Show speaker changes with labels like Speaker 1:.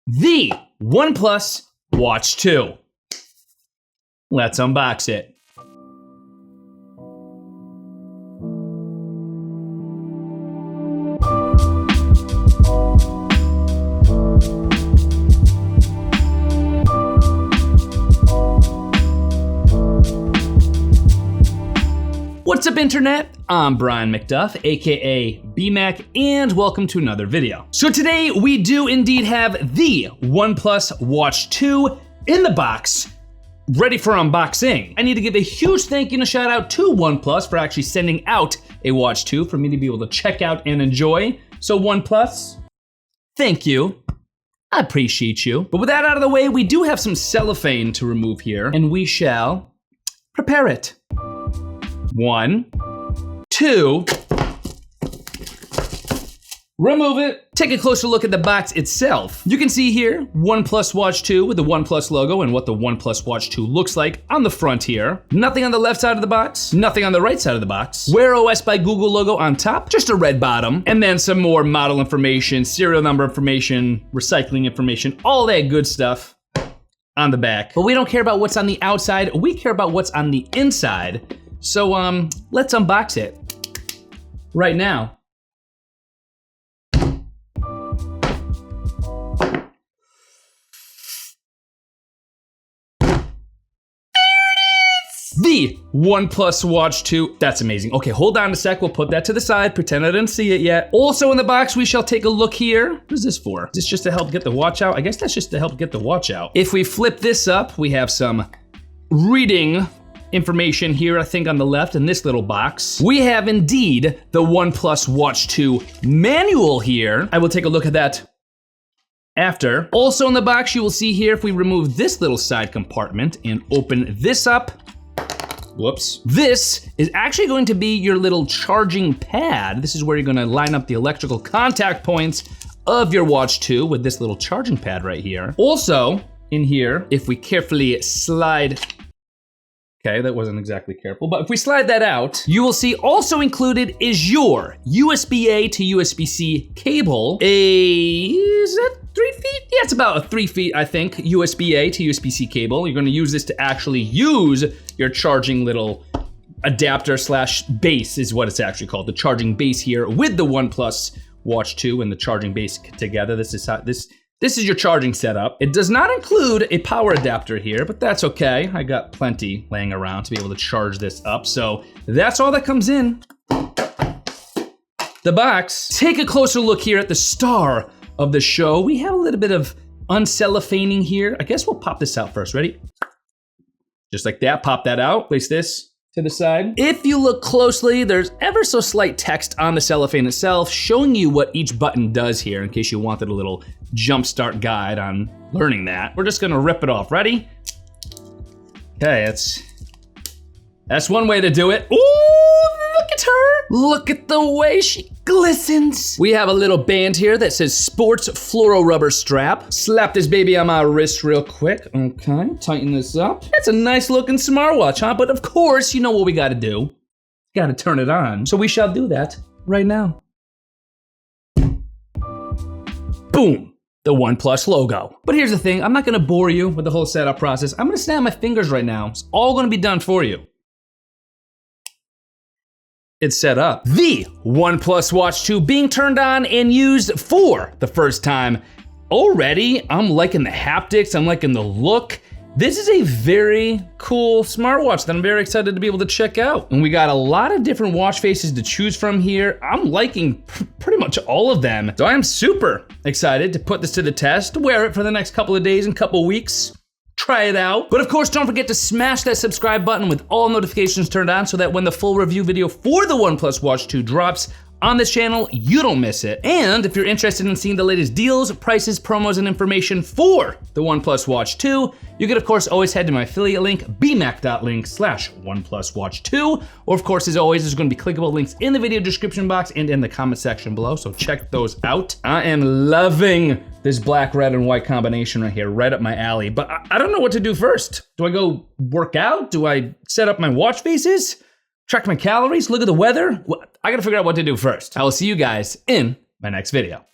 Speaker 1: the OnePlus Watch 2. Let's unbox it. What's up, internet? I'm Brian MacDuff, aka BMac, and welcome to another video. So today we do indeed have the OnePlus Watch 2 in the box, ready for unboxing. I need to give a huge thank you and a shout out to OnePlus for actually sending out a Watch 2 for me to be able to check out and enjoy. So OnePlus, thank you. I appreciate you. But with that out of the way, we do have some cellophane to remove here, and we shall prepare it. 1, 2, remove it. Take a closer look at the box itself. You can see here, OnePlus Watch 2 with the OnePlus logo and what the OnePlus Watch 2 looks like on the front here. Nothing on the left side of the box, nothing on the right side of the box. Wear OS by Google logo on top, just a red bottom, and then some more model information, serial number information, recycling information, all that good stuff on the back. But we don't care about what's on the outside, we care about what's on the inside. So let's unbox it right now. The OnePlus Watch 2. That's amazing. Okay, hold on a sec. We'll put that to the side. Pretend I didn't see it yet. Also in the box, we shall take a look here. What is this for? Is this just to help get the watch out? I guess that's just to help get the watch out. If we flip this up, we have some reading information here, I think on the left in this little box. We have indeed the OnePlus Watch 2 manual here. I will take a look at that after. Also in the box, you will see here, if we remove this little side compartment and open this up, whoops. This is actually going to be your little charging pad. This is where you're gonna line up the electrical contact points of your Watch 2 with this little charging pad right here. Also in here, if we carefully slide, okay, that wasn't exactly careful, but if we slide that out, you will see also included is your USB-A to USB-C cable. Is that 3 feet? Yeah, it's about 3 feet, I think, USB-A to USB-C cable. You're gonna use this to actually use your charging little adapter slash base is what it's actually called. The charging base here with the OnePlus Watch 2 and the charging base together. This is how this is your charging setup. It does not include a power adapter here, but that's okay. I got plenty laying around to be able to charge this up. So that's all that comes in the box. Take a closer look here at the star of the show. We have a little bit of uncellophaning here. I guess we'll pop this out first. Ready? Just like that, pop that out. Place this to the side. If you look closely, there's ever so slight text on the cellophane itself showing you what each button does here in case you wanted a little jumpstart guide on learning that. We're just gonna rip it off. Ready? Okay, that's one way to do it. Ooh, look at her. Look at the way she glistens. We have a little band here that says sports fluoro rubber strap. Slap this baby on my wrist real quick. Okay, tighten this up. That's a nice looking smartwatch, huh? But of course, you know what we gotta do. Gotta turn it on. So we shall do that right now. Boom. The OnePlus logo. But here's the thing, I'm not gonna bore you with the whole setup process. I'm gonna snap my fingers right now. It's all gonna be done for you. It's set up. The OnePlus Watch 2 being turned on and used for the first time. Already, I'm liking the haptics, I'm liking the look. This is a very cool smartwatch that I'm very excited to be able to check out. And we got a lot of different watch faces to choose from here. I'm liking pretty much all of them. So I'm super excited to put this to the test, wear it for the next couple of days and couple weeks. Try it out. But of course, don't forget to smash that subscribe button with all notifications turned on so that when the full review video for the OnePlus Watch 2 drops on this channel, you don't miss it. And if you're interested in seeing the latest deals, prices, promos, and information for the OnePlus Watch 2, you can of course always head to my affiliate link, bmac.link/OnePlus Watch 2. Or of course, as always, there's gonna be clickable links in the video description box and in the comment section below, so check those out. I am loving this black, red, and white combination right here, right up my alley. But I don't know what to do first. Do I go work out? Do I set up my watch faces? Track my calories, look at the weather? I gotta figure out what to do first. I will see you guys in my next video.